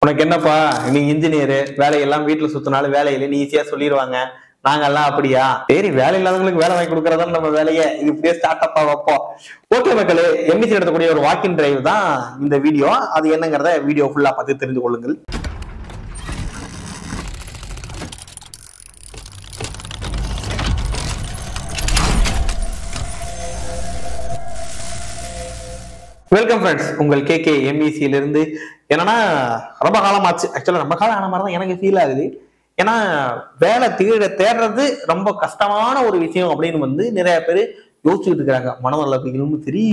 உனக்கு என்னப்பா, நீ இன்ஜினியரு, வேலையெல்லாம் வீட்டுல சுத்தினாலும் வேலையில நீ ஈஸியா சொல்லிடுவாங்க. நாங்கெல்லாம் அப்படியா? சரி, வேலை இல்லாதவங்களுக்கு வேலை வாங்கி கொடுக்கறதா நம்ம வேலையை. இது இப்படியே ஸ்டார்ட் அப்பா வைப்போம். ஓகே மக்களே, எம்இசி நடத்தக்கூடிய ஒரு வாக்கின் டிரைவ் தான் இந்த வீடியோ. அது என்னங்கிறத வீடியோ ஃபுல்லா பார்த்து தெரிந்து கொள்ளுங்கள். வெல்கம் ஃப்ரெண்ட்ஸ், உங்கள் கேகே எம்இசியில இருந்து. என்னன்னா, ரொம்ப காலமாச்சு. ஆக்சுவலா ரொம்ப காலம் ஆன மாதிரி தான் எனக்கு ஃபீல் ஆகுது. ஏன்னா வேலை தேடுறது ரொம்ப கஷ்டமான ஒரு விஷயம் அப்படின்னு நிறைய பேர் யோசிச்சுட்டு இருக்கிறாங்க. மனநலர்களும் சரி,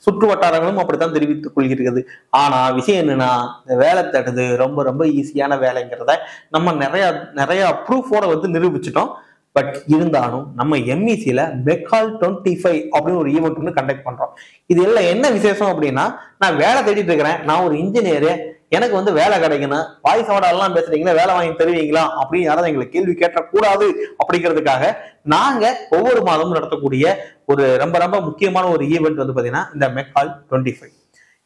சுற்று வட்டாரங்களும் அப்படித்தான் தெரிவித்துக் கொள்கிறது. ஆனா விஷயம் என்னன்னா, இந்த வேலை தேடுறது ரொம்ப ரொம்ப ஈஸியான வேலைங்கிறத நம்ம நிறைய நிறைய ப்ரூஃபோட நிரூபிச்சிட்டோம். பட் இருந்தாலும் நம்ம எம்இசியில மெக்கால் 25 அப்படின்னு ஒரு ஈவெண்ட் ஒன்று கண்டக்ட் பண்றோம். இது எல்லாம் என்ன விசேஷம் அப்படின்னா, நான் வேலை தேடிட்டு இருக்கிறேன், நான் ஒரு இன்ஜினியரு, எனக்கு வேலை கிடைக்கணும், வாய்ஸ் ஓட எல்லாம் பேசுறீங்களா, வேலை வாங்கி தருவீங்களா அப்படின்னு யாராவது எங்களை கேள்வி கேட்டக்கூடாது அப்படிங்கிறதுக்காக நாங்க ஒவ்வொரு மாதமும் நடத்தக்கூடிய ஒரு ரொம்ப ரொம்ப முக்கியமான ஒரு ஈவெண்ட் பாத்தீங்கன்னா இந்த மெக்கால் 25.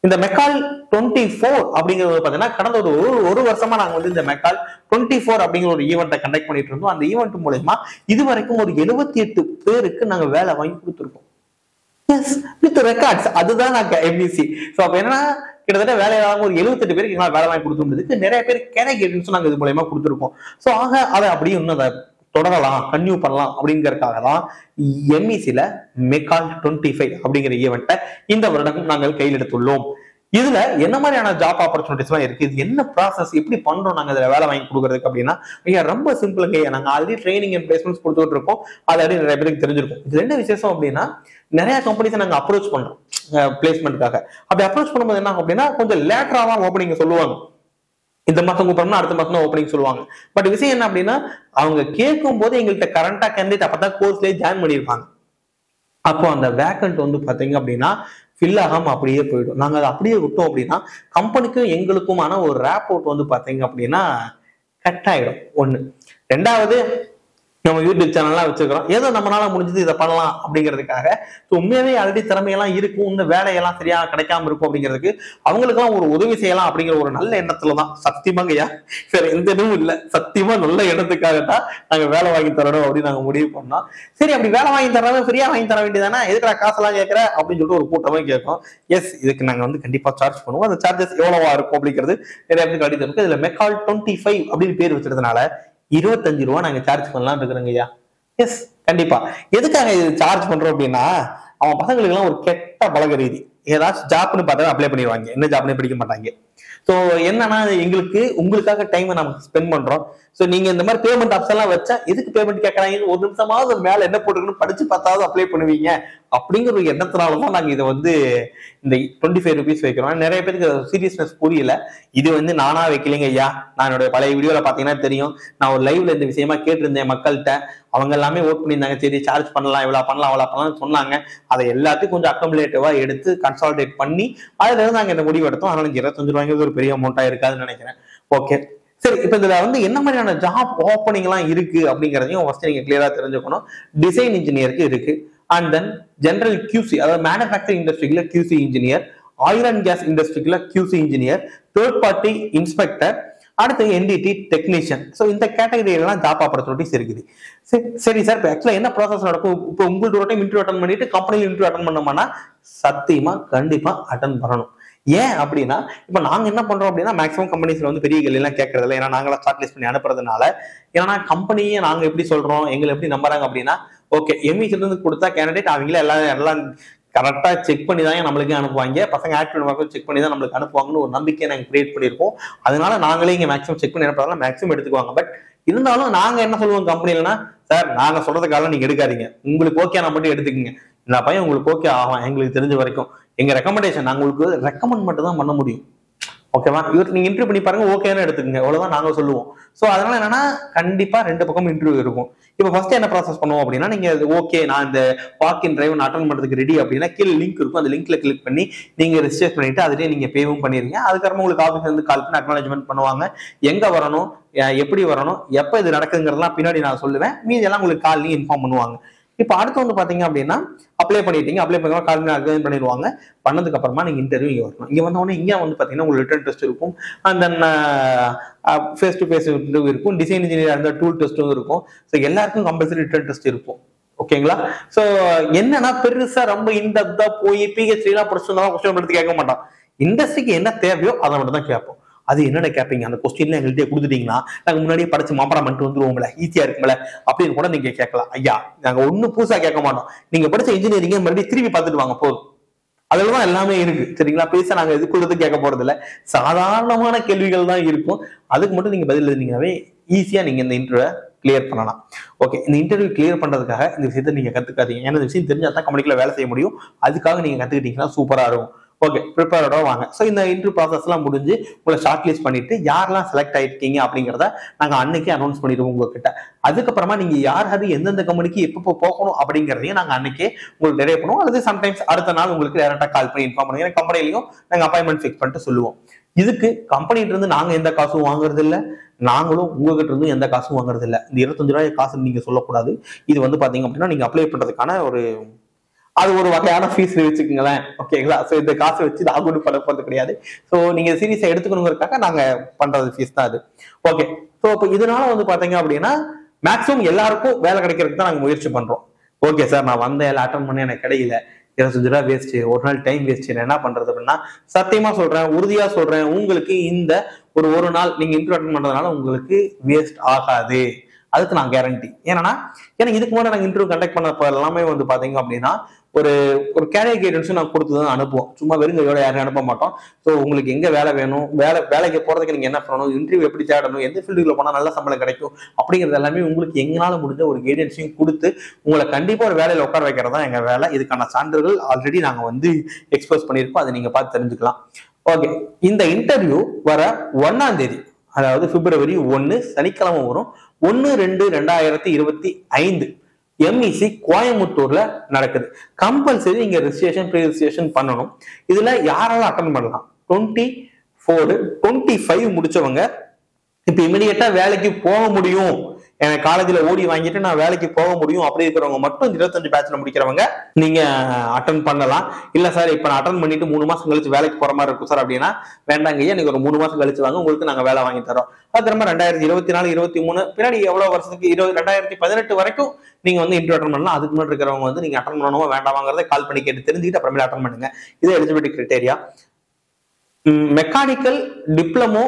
இந்த மெக்கால் 24 அப்படிங்கிறது பாத்தீங்கன்னா கடந்த ஒரு வருஷமா நாங்க இந்த மெக்கால் 24 அப்படிங்கிற ஒரு ஈவெண்ட்டை கண்டக்ட் பண்ணிட்டு இருந்தோம். அந்த ஈவெண்ட் மூலமா இதுவரைக்கும் ஒரு 78 பேருக்கு நாங்க வேலை வாங்கி கொடுத்துருக்கோம். Yes, with records. அதுதான் நாங்க எம்இசி. ஸோ அப்ப என்னன்னா, கிட்டத்தட்ட வேலையாளர் ஒரு 78 பேருக்கு எங்களால் வேலை வாங்கி கொடுத்துருந்ததுக்கு நிறைய பேர் கேண்டிடேட்ஸ் நாங்க இது மூலமா கொடுத்துருக்கோம். ஸோ ஆக அதை அப்படியே இன்னும் அதை தொடரலாம், கன்டினியூ பண்ணலாம் அப்படிங்கறதுக்காக தான் எம்இசியில மெக்கால் 25 அப்படிங்கிற ஈவெண்ட்டை இந்த வருடம் நாங்கள் கையில் எடுத்துள்ளோம். இதுல என்ன மாதிரியான ஜாப் ஆப்பர்ச்சுனிட்டிஸ் எல்லாம் இருக்கு, இது என்ன ப்ராசஸ், எப்படி பண்றோம் நாங்க இதுல வேலை வாங்கி கொடுக்கறதுக்கு அப்படின்னா, ஐயா ரொம்ப சிம்பிளுங்க. நாங்க ஆல்ரெடி ட்ரைனிங் அண்ட் பிளேஸ்மெண்ட்ஸ் கொடுத்துட்டு இருக்கோம். ஆல்ரெடி நிறைய பேருக்கு தெரிஞ்சிருக்கும். இது என்ன விசேஷம் அப்படின்னா, நிறைய கம்பெனிஸை நாங்க அப்ரோச் பண்றோம் பிளேஸ்மெண்ட்காக. அப்படி அப்ரோச் பண்ணும்போது என்ன அப்படின்னா, கொஞ்சம் லேட்டரா தான் ஓப்பனிங் சொல்லுவாங்க. இந்த மாசம் கூப்பிடணும்னா அடுத்த மாசம் தான் ஓப்பனிங் சொல்லுவாங்க. பட் விஷயம் என்ன அப்படின்னா, அவங்க கேட்கும் போது எங்கள்கிட்ட கரண்டா கேண்டிடேட் அப்பதான் கோர்ஸ்லயே ஜாயின் பண்ணியிருப்பாங்க. அப்போ அந்த வேக்கண்ட் பாத்தீங்க அப்படின்னா ஃபில் ஆகாம அப்படியே போயிடும். நாங்க அதை அப்படியே விட்டோம் அப்படின்னா கம்பெனிக்கும் எங்களுக்குமான ஒரு ரேப்போர்ட் பாத்தீங்க அப்படின்னா கட் ஆயிடும். ஒண்ணு. ரெண்டாவது, நம்ம யூடியூப் சேனல்லாம் வச்சிருக்கிறோம், ஏதோ நம்மளால முடிஞ்சது இதை பண்ணலாம் அப்படிங்கிறதுக்காக. உண்மையாவே ஆல்ரெடி திறமையெல்லாம் இருக்கும், இந்த வேலையெல்லாம் சரியா கிடைக்காம இருக்கும் அப்படிங்கிறதுக்கு அவங்களுக்கெல்லாம் ஒரு உதவி செய்யலாம் அப்படிங்கிற ஒரு நல்ல எண்ணத்துலதான். சத்தியமாங்கய்யா, வேற எந்த இடமும் இல்லை, சத்தியமா நல்ல எண்ணத்துக்காக தான் நாங்க வேலை வாங்கி தரணும் அப்படின்னு நாங்க முடிவு பண்ணோம். சரி, அப்படி வேலை வாங்கி தரணும், ஃப்ரீயா வாங்கி தர வேண்டியதானே, எதுக்குடா காசெல்லாம் கேட்கற அப்படின்னு சொல்லிட்டு ஒரு கூட்டமே கேட்கும். எஸ், இதுக்கு நாங்க கண்டிப்பா சார்ஜ் பண்ணுவோம். அந்த சார்ஜஸ் எவ்வளவா இருக்கும் அப்படிங்கிறது நிறைய பேருக்கு அடித்து இருக்கு. இதுல மெக்கால் 25 அப்படின்னு பேர் வச்சிருந்ததுனால 25 ரூபா நாங்க சார்ஜ் பண்ணலாம் இருக்கிறோங்க ஐயா. எஸ், கண்டிப்பா. எதுக்காக இது சார்ஜ் பண்றோம் அப்படின்னா, அவன் பசங்களுக்கு எல்லாம் ஒரு கெட்ட பழக்க ரீதி. ஏதாச்சும் ஜாப்னு பார்த்தா அப்ளை பண்ணிடுவாங்க, என்ன ஜாப்னே படிக்க மாட்டாங்க. ஸோ என்னன்னா, உங்களுக்காக டைமை நம்ம ஸ்பெண்ட் பண்றோம். ஸோ நீங்க இந்த மாதிரி பேமெண்ட் ஆப்ஷன் எல்லாம் வச்சா எதுக்கு பேமெண்ட் கேட்கறாங்க, ஒரு நிமிஷமாவது மேல என்ன போட்டுருக்குன்னு படிச்சு பார்த்தாவது அப்ளை பண்ணுவீங்க அப்படிங்கிற ஒரு எண்ணத்தினாலதான் நாங்க இதை இந்த 25 ருபீஸ் வைக்கிறோம். நிறைய பேருக்கு சீரியஸ்னஸ் புரியல. இது நானா வைக்கலைங்க ஐயா. நான் என்னோட பழைய வீடியோல பாத்தீங்கன்னா தெரியும், நான் ஒரு லைவ்ல இந்த விஷயமா கேட்டிருந்தேன் மக்கள்கிட்ட. அவங்க எல்லாமே ஓட் பண்ணியிருந்தாங்க, சரி சார்ஜ் பண்ணலாம், இவ்வளவு பண்ணலாம் அவ்வளவு பண்ணலாம்னு சொன்னாங்க. அதை எல்லாத்தையும் கொஞ்சம் அக்கமுலேட்டிவா எடுத்து கன்சால்டேட் பண்ணி அதுல இருந்து நாங்க இந்த முடிவு எடுத்தோம். அதனால 25 ரூபாய்க்கு ஒரு பெரிய அமௌண்டா இருக்காதுன்னு நினைக்கிறேன். ஓகே, சரி. இப்ப இதுல என்ன மாதிரியான ஜாப் ஓப்பனிங் எல்லாம் இருக்கு அப்படிங்கறதையும் ஃபர்ஸ்ட் நீங்க கிளியரா தெரிஞ்சுக்கணும். டிசைன் இன்ஜினியருக்கு இருக்கு. அண்ட் தென் ஜெனரல் QC, அதாவது மேனுஃபேக்சரிங் இண்டஸ்ட்ரியில QC engineer, oil and gas இண்டஸ்ட்ரியில QC engineer, third party inspector, அடுத்து NDT டெக்னீஷியன். ஸோ இந்த கேட்டகரியெல்லாம் ஜாப் ஆப்பர்ச்சுனிட்டிஸ் இருக்குது. சரி சார், இப்போ ஆக்சுவலா என்ன ப்ராசஸ் நடக்கும்? இப்போ உங்களுக்கு ஒரு டைம் இன்டர்வியூ அட்டன் பண்ணிட்டு கம்பெனியில் இன்டர்வியூ அட்டன் பண்ணோம்னா சத்தியமா கண்டிப்பா அட்டன் பண்ணணும். ஏன் அப்படின்னா, இப்ப நாங்க என்ன பண்றோம் அப்படின்னா, மேக்ஸிமம் கம்பெனிஸ்ல பெரிய எல்லாம் கேட்கறது இல்லை. ஏன்னா நாங்களாம் ஷார்ட் லிஸ்ட் பண்ணி அனுப்புறதுனால. ஏன்னா கம்பெனியை நாங்க எப்படி சொல்றோம், எங்களை எப்படி நம்புறாங்க அப்படின்னா, ஓகே எம்இசில இருந்து கொடுத்தா கேண்டிடேட் அவங்களே எல்லாம் கரெக்டா செக் பண்ணி தான் நம்மளுக்கு அனுப்புவாங்க. பசங்க ஆக்டிவ் செக் பண்ணி தான் நம்மளுக்கு அனுப்புவாங்கன்னு ஒரு நம்பிக்கையை நாங்க கிரியேட் பண்ணியிருக்கோம். அதனால நாங்களே இங்க மேக்ஸிமம் செக் பண்ணி அனுப்புறதால மேக்ஸிமம் எடுத்துக்குவாங்க. பட் இருந்தாலும் நாங்க என்ன சொல்லுவோம் கம்பெனிலன்னா, சார் நாங்க சொல்றதுக்காக நீங்க எடுக்காதீங்க, உங்களுக்கு ஓகே நான் மட்டும் எடுத்துக்கங்க. இந்த பையன் உங்களுக்கு ஓகே ஆகும், எங்களுக்கு தெரிஞ்ச வரைக்கும் எங்க ரெக்கமெண்டேஷன், நாங்க உங்களுக்கு ரெக்கமெண்ட் மட்டும் தான் பண்ண முடியும். ஓகேவா? நீங்க இன்டர்வியூ பண்ணி பாருங்க, ஓகேன்னு எடுத்துக்கங்க, அவ்வளவுதான் நாங்க சொல்லுவோம். சோ அதனால என்னன்னா, கண்டிப்பா 2 பக்கம் இன்டர்வியூ இருக்கும். இப்ப ஃபர்ஸ்ட் என்ன ப்ராசஸ் பண்ணுவோம் அப்படின்னா, நீங்க ஓகே நான் இந்த வாக்கின் டிரைவ் அட்டன் பண்றதுக்கு ரெடி அப்படின்னா கீழே லிங்க் இருக்கும். அந்த லிங்க்ல கிளிக் பண்ணி நீங்க ரெஜிஸ்டர் பண்ணிட்டு அதுலயே நீங்க பேவும் பண்ணிருங்க. அதுக்கப்புறம் உங்களுக்கு ஆஃபீஸ் கால் பண்ணி அக்னாலஜ்மெண்ட் பண்ணுவாங்க. எங்க வரணும், எப்படி வரணும், எப்ப இது நடக்குங்கிறதெல்லாம் பின்னாடி நான் சொல்லுவேன். மீதி எல்லாம் உங்களுக்கு காலையும் இன்ஃபார்ம் பண்ணுவாங்க. இப்போ அடுத்து வந்து பாத்தீங்க அப்படின்னா அப்ளை பண்ணிட்டீங்க, அப்ளை பண்ணி கால் அக்சைன் பண்ணிடுவாங்க. பண்ணதுக்கு அப்புறமா நீங்க இன்டர்வியூ இங்க வரணும். இங்க வந்தோடனே இங்க வந்து பாத்தீங்கன்னா உங்களுக்கு ரிட்டன் டெஸ்ட் இருக்கும், and then face to face interview இருக்கும், டிசைன் இன்ஜினியர் அந்த டூல் டெஸ்ட்டும் இருக்கும். ஸோ எல்லாருக்கும் கம்பல்சரி ரிட்டன் டெஸ்ட் இருக்கும். ஓகேங்களா? சோ என்னன்னா பெருசா ரொம்ப இன்டெப்தா போய் பிஹெச்டி எல்லாம் படிச்சிருந்தாலும் கொஸ்டின் எடுத்து கேட்க மாட்டான். இண்டஸ்ட்ரிக்கு என்ன தேவையோ அதை மட்டும் தான் கேட்போம். அது என்னென்ன கேட்பீங்க, அந்த கொஸ்டின்ல எங்கள்கிட்ட கொடுத்துட்டீங்கன்னா நாங்க முன்னாடியே படிச்சு மாப்படம் பண்ணிட்டு வந்துருவோம்ல, ஈஸியா இருக்கும்ல அப்படின்னு கூட நீங்க கேட்கலாம். ஐயா நாங்க ஒன்னும் புதுசா கேட்க மாட்டோம், நீங்க படிச்ச இன்ஜினியரிங்க மறுபடியும் திரும்பி பார்த்துட்டு வாங்க போதும், அதுலதான் எல்லாமே இருக்கு. சரிங்களா? பெருசா நாங்க எதுக்குள்ளது கேட்க போறது இல்ல, சாதாரணமான கேள்விகள் தான் இருக்கும். அதுக்கு மட்டும் நீங்க பதில் எழுதினீங்கன்னாவே ஈஸியா நீங்க இந்த இன்டர்வியூ கிளியர் பண்ணலாம். ஓகே, இந்த இன்டர்வியூ கிளியர் பண்றதுக்காக இந்த விஷயத்த நீங்க கத்துக்காதீங்க. ஏன்னா இந்த விஷயம் தெரிஞ்சா தான் கம்பெனிக்குள்ள வேலை செய்ய முடியும். அதுக்காக நீங்க கத்துக்கிட்டீங்கன்னா சூப்பரா இருக்கும். ஓகே, ப்ரிப்பேர்டா வாங்க. ஸோ இந்த இன்டர்வியூ ப்ராசஸ் எல்லாம் முடிஞ்சு உங்களை ஷார்ட் லிஸ்ட் பண்ணிட்டு யாரெல்லாம் செலக்ட் ஆயிருக்கீங்க அப்படிங்கிறத நாங்க அன்னைக்கே அனௌன்ஸ் பண்ணிடுவோம் உங்ககிட்ட. அதுக்கப்புறமா நீங்க யார் எந்தெந்த கம்பெனிக்கு எப்போ போகணும் அப்படிங்கிறதையும் நாங்க அன்னைக்கே உங்களுக்கு நிறைய பண்ணுவோம். அல்லது சம்டைம்ஸ் அடுத்த நாள் உங்களுக்கு டேரக்டா கால் பண்ணி இன்ஃபார்ம் பண்ணுவோம். கம்பெனிலையும் நாங்க அப்பாயின்மெண்ட் ஃபிக்ஸ் பண்ணிட்டு சொல்லுவோம். இதுக்கு கம்பெனிட்டு இருந்து நாங்க எந்த காசும் வாங்குறது இல்லை, நாங்களும் உங்ககிட்ட இருந்து எந்த காசும் வாங்குறது இல்லை. இந்த 25 ரூபாய் காசு நீங்க சொல்லக்கூடாது. இது வந்து பாத்தீங்க அப்படின்னா நீங்க அப்ளை பண்றதுக்கான அது ஒரு வகையான ஃபீஸ் வச்சுக்கோங்களேன். ஓகேங்களா? ஸோ இந்த காசை வச்சு நான் கூட பண்ண போறது கிடையாது. ஸோ நீங்க சீரியஸா எடுத்துக்கணுங்கிறதுக்காக நாங்க பண்றது ஃபீஸ் தான் அது. ஓகே, ஸோ இப்போ இதனால வந்து பாத்தீங்க அப்படின்னா மேக்ஸிமம் எல்லாருக்கும் வேலை கிடைக்கிறதுக்கு தான் நாங்க முயற்சி பண்றோம். ஓகே சார், நான் வந்த எல்லாம் அட்டன் பண்ண எனக்கு கிடைக்கல, 25 ரூபாய் வேஸ்ட், ஒரு நாள் டைம் வேஸ்ட், என்ன பண்றது அப்படின்னா சத்தியமா சொல்றேன், உறுதியா சொல்றேன், உங்களுக்கு இந்த ஒரு நாள் நீங்க இன்டர்வியூ அட்டன் பண்றதுனால உங்களுக்கு வேஸ்ட் ஆகாது. அதுக்கு நான் கேரண்டி. ஏன்னா இதுக்கு முன்னாடி நாங்கள் இன்டர்வியூ கண்டக்ட் பண்ணப்ப எல்லாமே வந்து பாத்தீங்க அப்படின்னா ஒரு கேரியர் கைடன்ஸும் நான் கொடுத்துதான் அனுப்புவோம். சும்மா வெறுங்கையோட யாரும் அனுப்ப மாட்டோம். ஸோ உங்களுக்கு எங்க வேலை வேணும், வேலைக்கு போறதுக்கு நீங்க என்ன பண்ணணும், இன்டர்வியூ எப்படி தேடணும், எந்த ஃபீல்டுல போனா நல்ல சம்பளம் கிடைக்கும் அப்படிங்கிறது எல்லாமே உங்களுக்கு எங்களால முடிஞ்ச ஒரு கைடன்ஸையும் கொடுத்து உங்களை கண்டிப்பா ஒரு வேலையில உட்கார வைக்கிறது தான் எங்க வேலை. இதுக்கான சான்றுகள் ஆல்ரெடி நாங்க எக்ஸ்போஸ் பண்ணியிருக்கோம், அதை நீங்க பார்த்து தெரிஞ்சுக்கலாம். ஓகே, இந்த இன்டர்வியூ வர 1ஆம் தேதி, அதாவது பிப்ரவரி 1 சனிக்கிழமை வரும். 1/2/2025 MEC கோயம்புத்தூர்ல நடக்குது. கம்பல்சரி நீங்க ப்ரீ ரெஜிஸ்ட்ரேஷன் பண்ணணும். இதுல யாரெல்லாம் அட்டன் பண்ணலாம்? 24, 25 முடிச்சவங்க இப்ப இமிடியேட்டா வேலைக்கு போக முடியும், எனக்கு காலேஜ்ல ஓடி வாங்கிட்டு நான் வேலைக்கு போக முடியும் அப்படி இருக்கிறவங்க மட்டும் 25 பேட்ச்ல முடிக்கிறவங்க நீங்க அட்டன் பண்ணலாம். இல்ல சார் இப்ப நான் அட்டன் பண்ணிட்டு 3 மாசம் கழிச்சு வேலைக்கு போற மாதிரி இருக்கும் சார் அப்படின்னா வேண்டாங்க ஐயா, நீங்க ஒரு 3 மாசம் கழிச்சு வாங்க, உங்களுக்கு நாங்க வேலை வாங்கி தரோம். அது திரும்ப 2024, 23 பின்னாடி எவ்வளவு வருஷத்துக்கு 2018 வரைக்கும் நீங்க இன்டர்வியூ அட்டன் பண்ணலாம். அதுக்கு முன்னாடி இருக்கிறவங்க நீங்க அட்டன் பண்ணணுமா வேண்டாமாங்கிறத கால் பண்ணி கேட்டு தெரிஞ்சுக்கிட்டு அப்புறமேல அட்டன் பண்ணுங்க. இது eligibility criteria. Mechanical diploma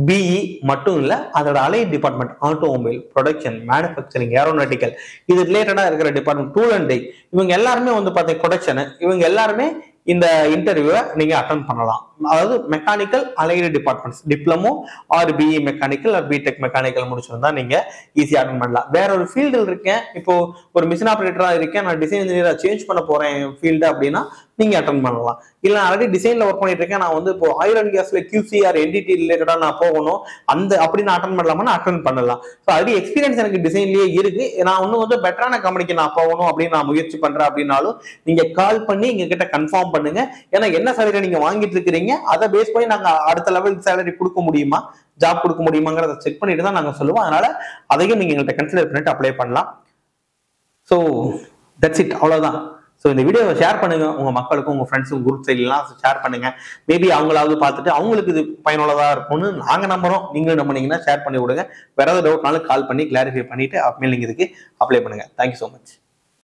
BE மட்டும் இல்ல, அதோட allied department automobile, production, manufacturing, aeronautical, இது ரிலேட்டடா இருக்கிற டிபார்ட்மெண்ட், டூல் அண்ட் டை, இவங்க எல்லாருமே பாத்தீங்க ப்ரொடக்ஷன், இவங்க எல்லாருமே இந்த இன்டர்வியூவை நீங்க அட்டன் பண்ணலாம். அதாவது mechanical allied departments, diploma or BE mechanical or BTech mechanical முடிச்சிருந்தா நீங்க ஈஸியா அட்டன் பண்ணலாம். வேற ஒரு ஃபீல்டில் இருக்கேன், இப்போ ஒரு மிஷின் ஆபரேட்டரா இருக்கேன், நான் டிசைன் இன்ஜினியரா சேஞ்ச் பண்ண போறேன் ஃபீல்டு அப்படின்னா நீங்க அட்டன் பண்ணலாம். இல்ல ஆல்ரெடி டிசைன்ல ஒர்க் பண்ணிட்டு இருக்கேன், நான் இப்போ ஆயில் அண்ட் கேஸ்ல QC ஆர் NDT ரிலேட்டடா நான் போகணும் அப்படின்னு அட்டன் பண்ணலாமா அட்டன் பண்ணலாம். ஸோ ஆல்ரெடி எக்ஸ்பீரியன்ஸ் எனக்கு டிசைன்லயே இருக்கு, நான் கொஞ்சம் பெட்டரான கம்பெனிக்கு நான் போகணும் அப்படின்னு நான் முயற்சி பண்றேன் அப்படின்னாலும் நீங்க கால் பண்ணி எங்க கிட்ட கன்ஃபார்ம் பண்ணுங்க. ஏன்னா என்ன சேலரி நீங்க வாங்கிட்டு இருக்கிறீங்க, அதை பேஸ் பண்ணி நாங்க அடுத்த லெவல் சேலரி கொடுக்க முடியுமா, ஜாப் கொடுக்க முடியுமாங்கிறத செக் பண்ணிட்டு தான் நாங்க சொல்லுவோம். அதனால அதையும் நீங்க எங்கள்கிட்ட கன்சிடர் பண்ணிட்டு அப்ளை பண்ணலாம். ஸோ தட்ஸ் இட், அவ்வளவுதான். ஸோ இந்த வீடியோவை ஷேர் பண்ணுங்க, உங்க மக்களுக்கும் உங்க ஃப்ரெண்ட்ஸும் குரூப் சைட்லாம் ஷேர் பண்ணுங்க. மேபி அவங்களாவது பார்த்துட்டு அவங்களுக்கு இது பயனுள்ளதா இருக்கும்னு நாங்க நம்புறோம். நீங்களும் நம்பினீங்கன்னா ஷேர் பண்ணி விடுங்க. வேற ஏதாவது டவுட்னாலும் கால் பண்ணி கிளாரிஃபை பண்ணிட்டு அப்புறமேல் நீங்க இதுக்கு அப்ளை பண்ணுங்க. Thank you so much.